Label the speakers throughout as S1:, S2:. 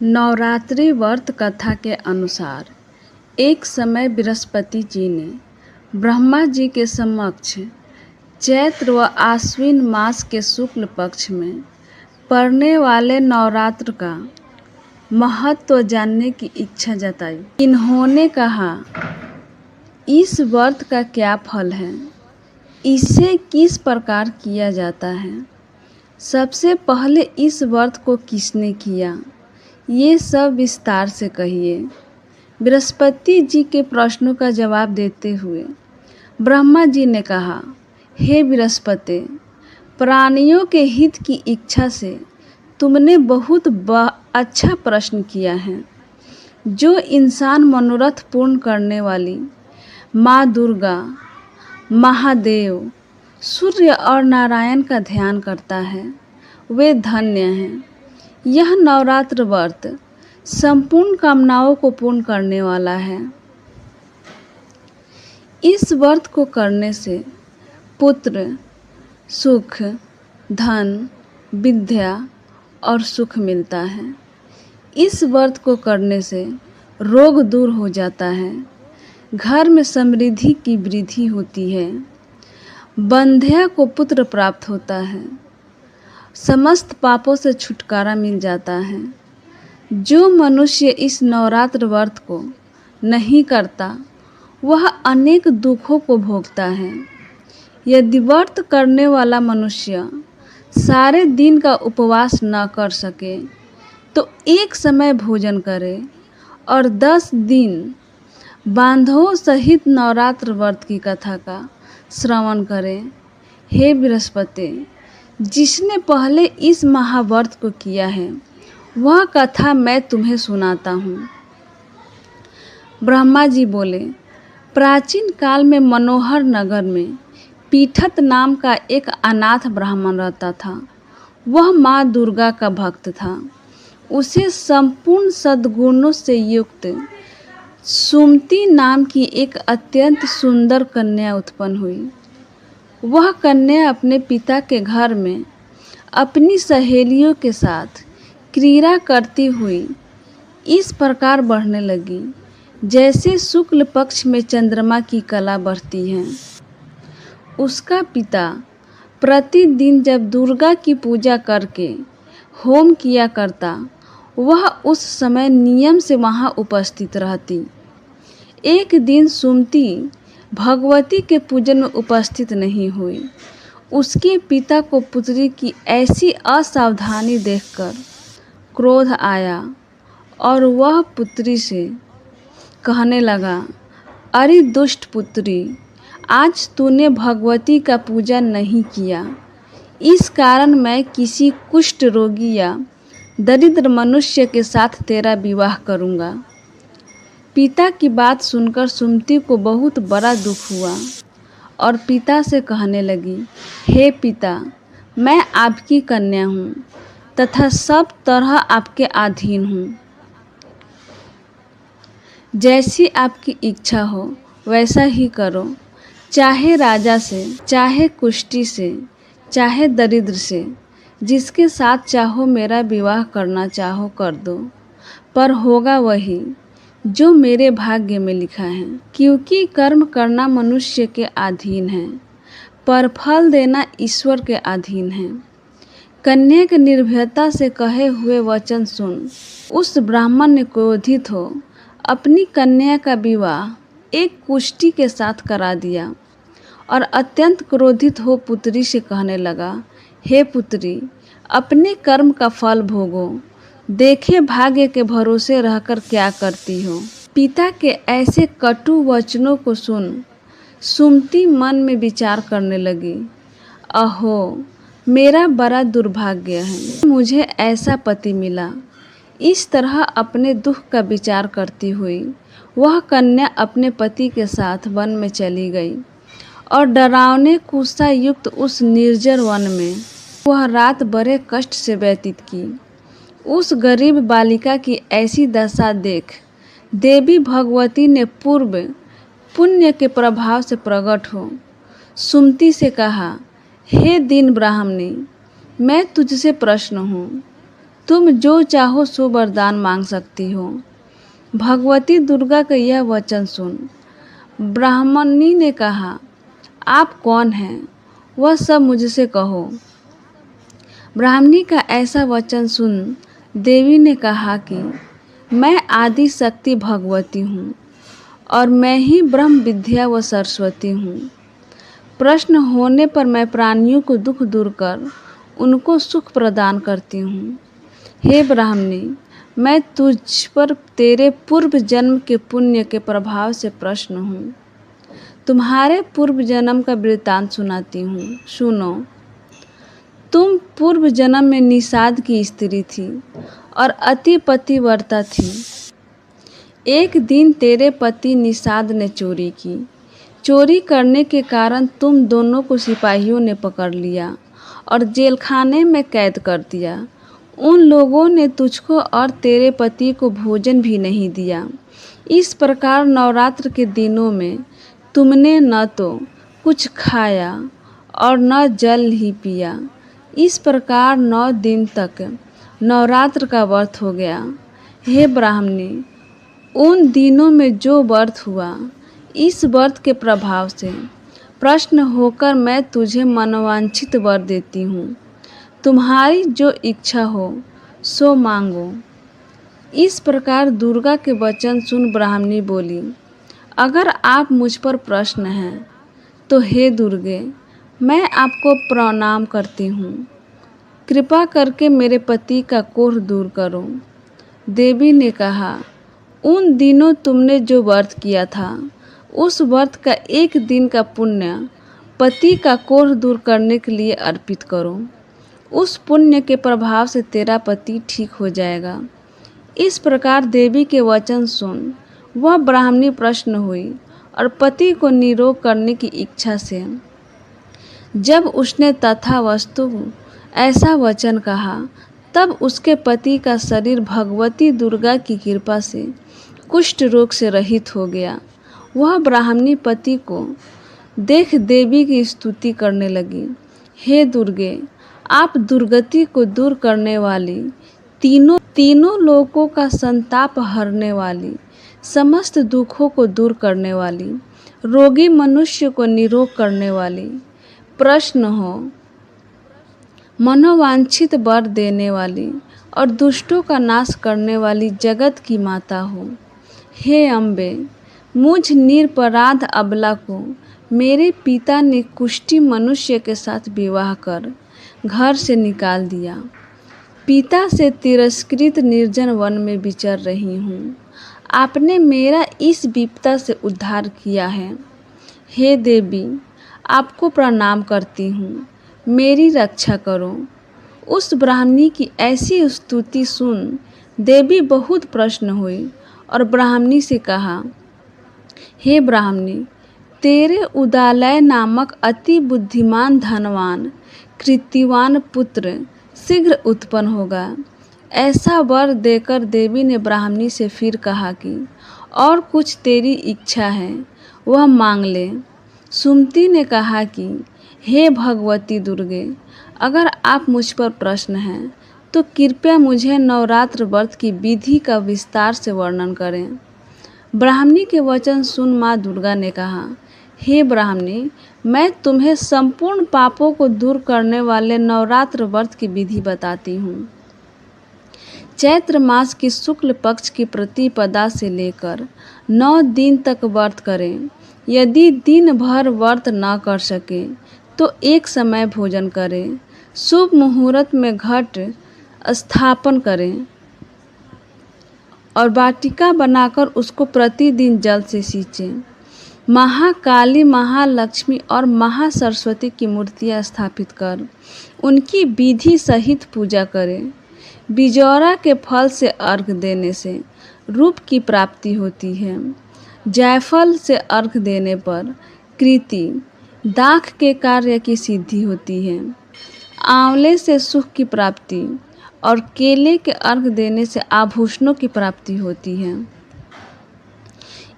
S1: नवरात्रि व्रत कथा के अनुसार एक समय बृहस्पति जी ने ब्रह्मा जी के समक्ष चैत्र व आश्विन मास के शुक्ल पक्ष में पड़ने वाले नवरात्र का महत्व जानने की इच्छा जताई। इन्होंने कहा, इस व्रत का क्या फल है, इसे किस प्रकार किया जाता है, सबसे पहले इस व्रत को किसने किया, ये सब विस्तार से कहिए। बृहस्पति जी के प्रश्नों का जवाब देते हुए ब्रह्मा जी ने कहा, हे बृहस्पति, प्राणियों के हित की इच्छा से तुमने बहुत अच्छा प्रश्न किया है। जो इंसान मनोरथ पूर्ण करने वाली माँ दुर्गा, महादेव, सूर्य और नारायण का ध्यान करता है, वे धन्य हैं। यह नवरात्र व्रत संपूर्ण कामनाओं को पूर्ण करने वाला है। इस व्रत को करने से पुत्र, सुख, धन, विद्या और सुख मिलता है। इस व्रत को करने से रोग दूर हो जाता है, घर में समृद्धि की वृद्धि होती है, बंध्या को पुत्र प्राप्त होता है, समस्त पापों से छुटकारा मिल जाता है। जो मनुष्य इस नवरात्र व्रत को नहीं करता वह अनेक दुखों को भोगता है। यदि व्रत करने वाला मनुष्य सारे दिन का उपवास न कर सके तो एक समय भोजन करे और 10 दिन बांधवों सहित नवरात्र व्रत की कथा का श्रवण करे। हे बृहस्पति, जिसने पहले इस महाव्रत को किया है वह कथा मैं तुम्हें सुनाता हूँ। ब्रह्मा जी बोले, प्राचीन काल में मनोहर नगर में पीठत नाम का एक अनाथ ब्राह्मण रहता था। वह माँ दुर्गा का भक्त था। उसे संपूर्ण सद्गुणों से युक्त सुमति नाम की एक अत्यंत सुंदर कन्या उत्पन्न हुई। वह कन्या अपने पिता के घर में अपनी सहेलियों के साथ क्रीड़ा करती हुई इस प्रकार बढ़ने लगी जैसे शुक्ल पक्ष में चंद्रमा की कला बढ़ती है। उसका पिता प्रतिदिन जब दुर्गा की पूजा करके होम किया करता, वह उस समय नियम से वहाँ उपस्थित रहती। एक दिन सुमति भगवती के पूजन में उपस्थित नहीं हुई। उसके पिता को पुत्री की ऐसी असावधानी देखकर क्रोध आया और वह पुत्री से कहने लगा, अरे दुष्ट पुत्री, आज तूने भगवती का पूजा नहीं किया, इस कारण मैं किसी कुष्ठ रोगी या दरिद्र मनुष्य के साथ तेरा विवाह करूँगा। पिता की बात सुनकर सुमति को बहुत बड़ा दुख हुआ और पिता से कहने लगी, हे पिता, मैं आपकी कन्या हूँ तथा सब तरह आपके अधीन हूँ। जैसी आपकी इच्छा हो वैसा ही करो, चाहे राजा से, चाहे कुष्ठी से, चाहे दरिद्र से, जिसके साथ चाहो मेरा विवाह करना चाहो कर दो, पर होगा वही जो मेरे भाग्य में लिखा है। क्योंकि कर्म करना मनुष्य के अधीन है, पर फल देना ईश्वर के अधीन है। कन्या के निर्भयता से कहे हुए वचन सुन उस ब्राह्मण ने क्रोधित हो अपनी कन्या का विवाह एक कुष्ठी के साथ करा दिया और अत्यंत क्रोधित हो पुत्री से कहने लगा, हे पुत्री, अपने कर्म का फल भोगो, देखे भाग्य के भरोसे रहकर क्या करती हो। पिता के ऐसे कटु वचनों को सुन सुमति मन में विचार करने लगी, अहो, मेरा बड़ा दुर्भाग्य है, मुझे ऐसा पति मिला। इस तरह अपने दुख का विचार करती हुई वह कन्या अपने पति के साथ वन में चली गई और डरावने कुत्सा युक्त उस निर्जर वन में वह रात बड़े कष्ट से व्यतीत की। उस गरीब बालिका की ऐसी दशा देख देवी भगवती ने पूर्व पुण्य के प्रभाव से प्रकट हो सुमति से कहा, हे दीन ब्राह्मणी, मैं तुझसे प्रश्न हूँ, तुम जो चाहो सो वरदान मांग सकती हो। भगवती दुर्गा का यह वचन सुन ब्राह्मणी ने कहा, आप कौन हैं? वह सब मुझसे कहो। ब्राह्मणी का ऐसा वचन सुन देवी ने कहा कि मैं आदि शक्ति भगवती हूँ और मैं ही ब्रह्म विद्या व सरस्वती हूँ। प्रश्न होने पर मैं प्राणियों को दुख दूर कर उनको सुख प्रदान करती हूँ। हे ब्राह्मणी, मैं तुझ पर तेरे पूर्व जन्म के पुण्य के प्रभाव से प्रसन्न हूँ। तुम्हारे पूर्व जन्म का वृत्तांत सुनाती हूँ, सुनो। तुम पूर्व जन्म में निषाद की स्त्री थी और अति पतिव्रता थी। एक दिन तेरे पति निषाद ने चोरी की। चोरी करने के कारण तुम दोनों को सिपाहियों ने पकड़ लिया और जेलखाने में कैद कर दिया। उन लोगों ने तुझको और तेरे पति को भोजन भी नहीं दिया। इस प्रकार नवरात्र के दिनों में तुमने न तो कुछ खाया और न जल ही पिया। इस प्रकार 9 दिन तक नवरात्र का व्रत हो गया। हे ब्राह्मणी, उन दिनों में जो व्रत हुआ, इस व्रत के प्रभाव से प्रसन्न होकर मैं तुझे मनोवांछित वर देती हूँ। तुम्हारी जो इच्छा हो सो मांगो। इस प्रकार दुर्गा के वचन सुन ब्राह्मणी बोली, अगर आप मुझ पर प्रसन्न हैं तो हे दुर्गे, मैं आपको प्रणाम करती हूँ। कृपा करके मेरे पति का कोढ़ दूर करो। देवी ने कहा, उन दिनों तुमने जो व्रत किया था, उस व्रत का 1 दिन का पुण्य पति का कोढ़ दूर करने के लिए अर्पित करो। उस पुण्य के प्रभाव से तेरा पति ठीक हो जाएगा। इस प्रकार देवी के वचन सुन वह ब्राह्मणी प्रसन्न हुई और पति को निरोग करने की इच्छा से जब उसने तथावस्तु ऐसा वचन कहा, तब उसके पति का शरीर भगवती दुर्गा की कृपा से कुष्ठ रोग से रहित हो गया। वह ब्राह्मणी पति को देख देवी की स्तुति करने लगी। हे दुर्गे, आप दुर्गति को दूर करने वाली, तीनों लोकों का संताप हरने वाली, समस्त दुखों को दूर करने वाली, रोगी मनुष्य को निरोग करने वाली, प्रसन्न हो मनोवांछित वर देने वाली और दुष्टों का नाश करने वाली जगत की माता हो। हे अम्बे, मुझ निरपराध अबला को मेरे पिता ने कुष्ठी मनुष्य के साथ विवाह कर घर से निकाल दिया। पिता से तिरस्कृत निर्जन वन में विचर रही हूँ। आपने मेरा इस विपदा से उद्धार किया है। हे देवी, आपको प्रणाम करती हूँ, मेरी रक्षा करो। उस ब्राह्मणी की ऐसी स्तुति सुन देवी बहुत प्रसन्न हुई और ब्राह्मणी से कहा, हे ब्राह्मणी, तेरे उदालय नामक अति बुद्धिमान धनवान कृतिवान पुत्र शीघ्र उत्पन्न होगा। ऐसा वर देकर देवी ने ब्राह्मणी से फिर कहा कि और कुछ तेरी इच्छा है वह मांग ले। सुमति ने कहा कि हे भगवती दुर्गे, अगर आप मुझ पर प्रसन्न हैं तो कृपया मुझे नवरात्र व्रत की विधि का विस्तार से वर्णन करें। ब्राह्मणी के वचन सुन माँ दुर्गा ने कहा, हे ब्राह्मणी, मैं तुम्हें संपूर्ण पापों को दूर करने वाले नवरात्र व्रत की विधि बताती हूँ। चैत्र मास की शुक्ल पक्ष की प्रतिपदा से लेकर 9 दिन तक व्रत करें। यदि दिन भर व्रत न कर सके तो एक समय भोजन करें। शुभ मुहूर्त में घट स्थापन करें और वाटिका बनाकर उसको प्रतिदिन जल से सींचें। महाकाली, महालक्ष्मी और महासरस्वती की मूर्तियाँ स्थापित कर उनकी विधि सहित पूजा करें। बिजौरा के फल से अर्घ देने से रूप की प्राप्ति होती है। जायफल से अर्घ देने पर कृति, दाख के कार्य की सिद्धि होती है। आंवले से सुख की प्राप्ति और केले के अर्घ देने से आभूषणों की प्राप्ति होती है।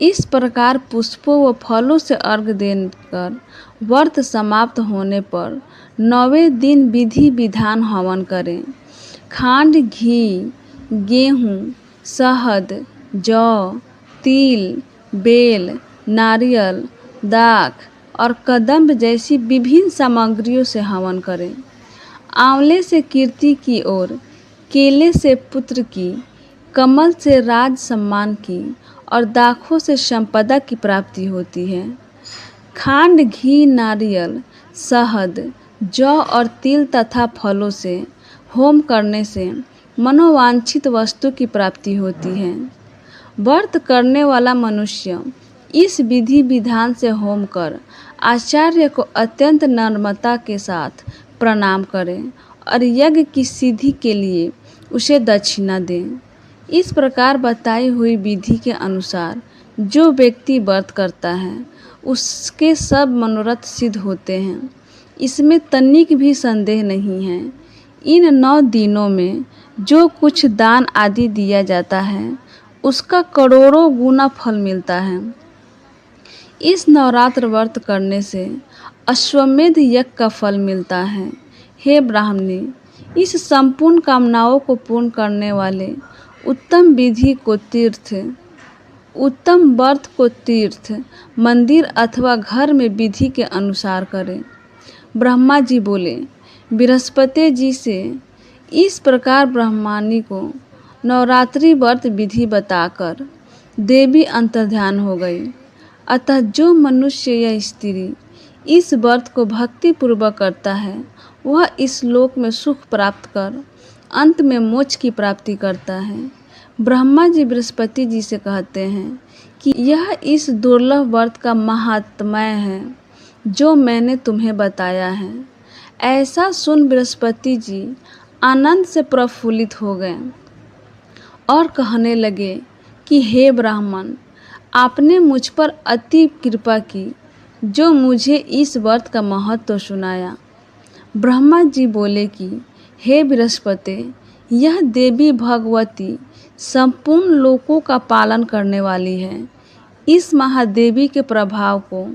S1: इस प्रकार पुष्पों व फलों से अर्घ देकर व्रत समाप्त होने पर 9वें दिन विधि विधान हवन करें। खांड, घी, गेहूँ, शहद, जौ, तिल, बेल, नारियल, दाख और कदम्ब जैसी विभिन्न सामग्रियों से हवन करें। आंवले से कीर्ति की ओर, केले से पुत्र की, कमल से राज सम्मान की और दाखों से संपदा की प्राप्ति होती है। खांड, घी, नारियल, शहद, जौ और तिल तथा फलों से होम करने से मनोवांछित वस्तु की प्राप्ति होती है। व्रत करने वाला मनुष्य इस विधि विधान से होम कर आचार्य को अत्यंत नम्रता के साथ प्रणाम करें और यज्ञ की सिद्धि के लिए उसे दक्षिणा दें। इस प्रकार बताई हुई विधि के अनुसार जो व्यक्ति व्रत करता है उसके सब मनोरथ सिद्ध होते हैं। इसमें तनिक भी संदेह नहीं है। इन 9 दिनों में जो कुछ दान आदि दिया जाता है उसका करोड़ों गुना फल मिलता है। इस नवरात्र व्रत करने से अश्वमेध यज्ञ का फल मिलता है। हे ब्राह्मणी, इस संपूर्ण कामनाओं को पूर्ण करने वाले उत्तम विधि को उत्तम व्रत को तीर्थ, मंदिर अथवा घर में विधि के अनुसार करें। ब्रह्मा जी बोले, बृहस्पति जी से इस प्रकार ब्रह्मानी को नवरात्रि व्रत विधि बताकर देवी अंतर्ध्यान हो गई। अतः जो मनुष्य या स्त्री इस व्रत को भक्ति पूर्वक करता है वह इस लोक में सुख प्राप्त कर अंत में मोक्ष की प्राप्ति करता है। ब्रह्मा जी बृहस्पति जी से कहते हैं कि यह इस दुर्लभ व्रत का महात्म्य है जो मैंने तुम्हें बताया है। ऐसा सुन बृहस्पति जी आनंद से प्रफुल्लित हो गए और कहने लगे कि हे ब्राह्मण, आपने मुझ पर अति कृपा की जो मुझे इस व्रत का महत्व सुनाया। ब्रह्मा जी बोले कि हे बृहस्पति, यह देवी भगवती संपूर्ण लोकों का पालन करने वाली है। इस महादेवी के प्रभाव को